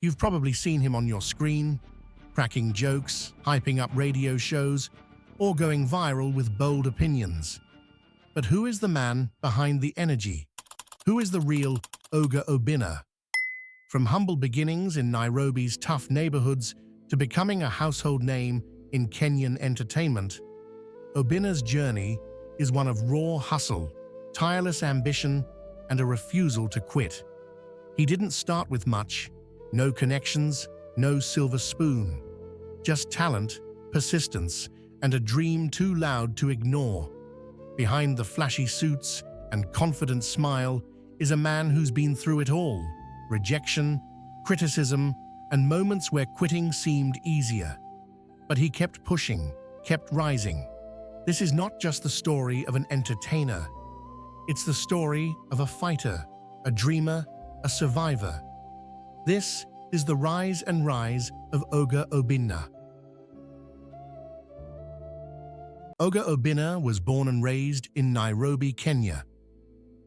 You've probably seen him on your screen, cracking jokes, hyping up radio shows, or going viral with bold opinions. But who is the man behind the energy? Who is the real Oga Obinna? From humble beginnings in Nairobi's tough neighborhoods to becoming a household name in Kenyan entertainment, Obinna's journey is one of raw hustle, tireless ambition, and a refusal to quit. He didn't start with much, no connections, no silver spoon, just talent, persistence, and a dream too loud to ignore. Behind the flashy suits and confident smile is a man who's been through it all: rejection, criticism, and moments where quitting seemed easier. But he kept pushing, kept rising. This is not just the story of an entertainer. It's the story of a fighter, a dreamer, a survivor. This is the rise and rise of Oga Obinna. Oga Obinna was born and raised in Nairobi, Kenya.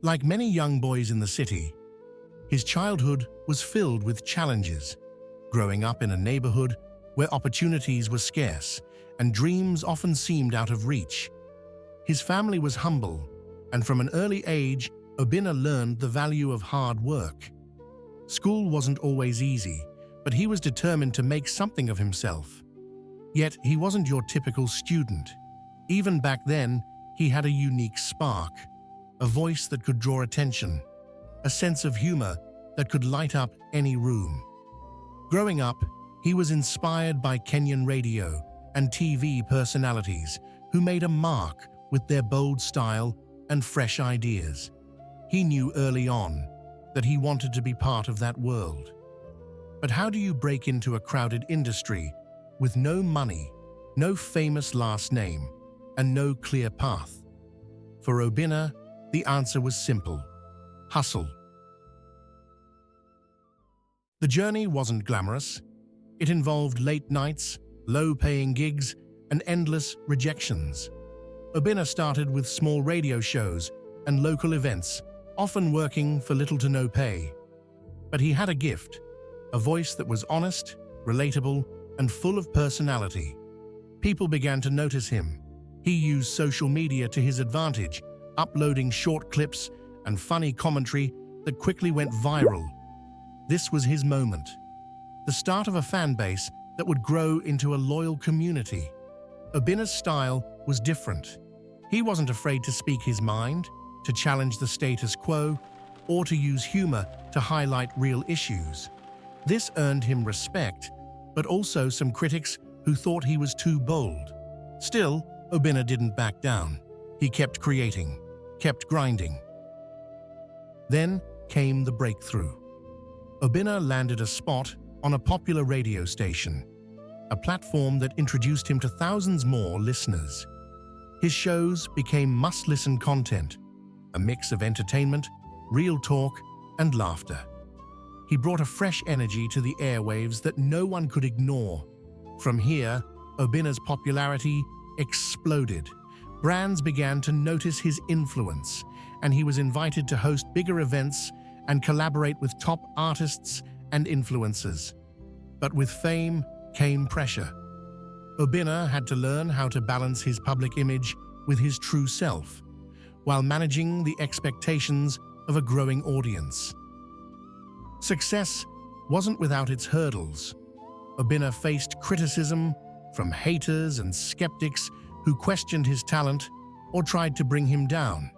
Like many young boys in the city, his childhood was filled with challenges, growing up in a neighborhood where opportunities were scarce and dreams often seemed out of reach. His family was humble, and from an early age, Obinna learned the value of hard work. School wasn't always easy, but he was determined to make something of himself. Yet he wasn't your typical student. Even back then, he had a unique spark, a voice that could draw attention, a sense of humor that could light up any room. Growing up, he was inspired by Kenyan radio and TV personalities who made a mark with their bold style and fresh ideas. He knew early on that he wanted to be part of that world. But how do you break into a crowded industry with no money, no famous last name, and no clear path? For Obinna, the answer was simple: hustle. The journey wasn't glamorous. It involved late nights, low-paying gigs, and endless rejections. Obinna started with small radio shows and local events, often working for little to no pay. But he had a gift, a voice that was honest, relatable, and full of personality. People began to notice him. He used social media to his advantage, uploading short clips and funny commentary that quickly went viral. This was his moment, the start of a fan base that would grow into a loyal community. Obinna's style was different. He wasn't afraid to speak his mind, to challenge the status quo, or to use humor to highlight real issues. This earned him respect, but also some critics who thought he was too bold. Still, Obinna didn't back down. He kept creating, kept grinding. Then came the breakthrough. Obinna landed a spot on a popular radio station, a platform that introduced him to thousands more listeners. His shows became must-listen content, a mix of entertainment, real talk, and laughter. He brought a fresh energy to the airwaves that no one could ignore. From here, Obinna's popularity exploded. Brands began to notice his influence, and he was invited to host bigger events and collaborate with top artists and influencers. But with fame came pressure. Obinna had to learn how to balance his public image with his true self, while managing the expectations of a growing audience. Success wasn't without its hurdles. Obinna faced criticism from haters and skeptics who questioned his talent or tried to bring him down.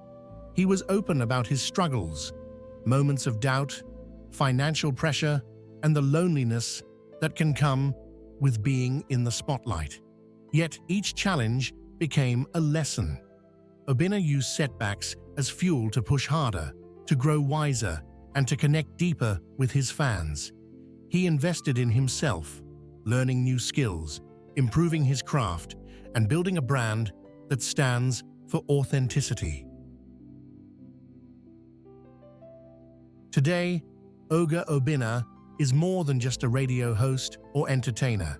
He was open about his struggles, moments of doubt, financial pressure, and the loneliness that can come with being in the spotlight. Yet each challenge became a lesson. Obinna used setbacks as fuel to push harder, to grow wiser, and to connect deeper with his fans. He invested in himself, learning new skills, improving his craft, and building a brand that stands for authenticity. Today, Oga Obinna is more than just a radio host or entertainer.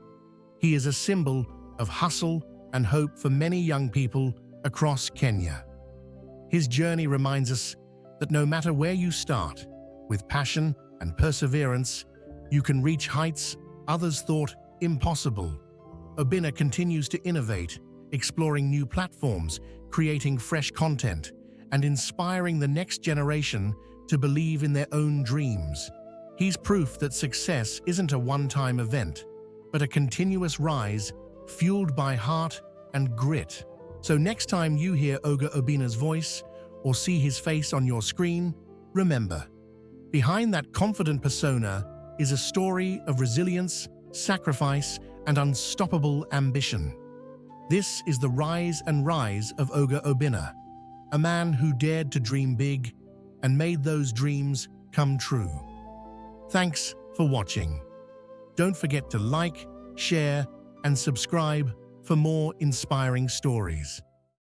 He is a symbol of hustle and hope for many young people across Kenya. His journey reminds us that no matter where you start, with passion and perseverance, You can reach heights others thought impossible. Obinna continues to innovate, exploring new platforms, creating fresh content, and inspiring the next generation to believe in their own dreams. He's proof that success isn't a one-time event, but a continuous rise fueled by heart and grit. So next time you hear Oga Obinna's voice or see his face on your screen, remember, behind that confident persona is a story of resilience, sacrifice, and unstoppable ambition. This is the rise and rise of Oga Obinna, a man who dared to dream big and made those dreams come true. Thanks for watching. Don't forget to like, share, and subscribe for more inspiring stories.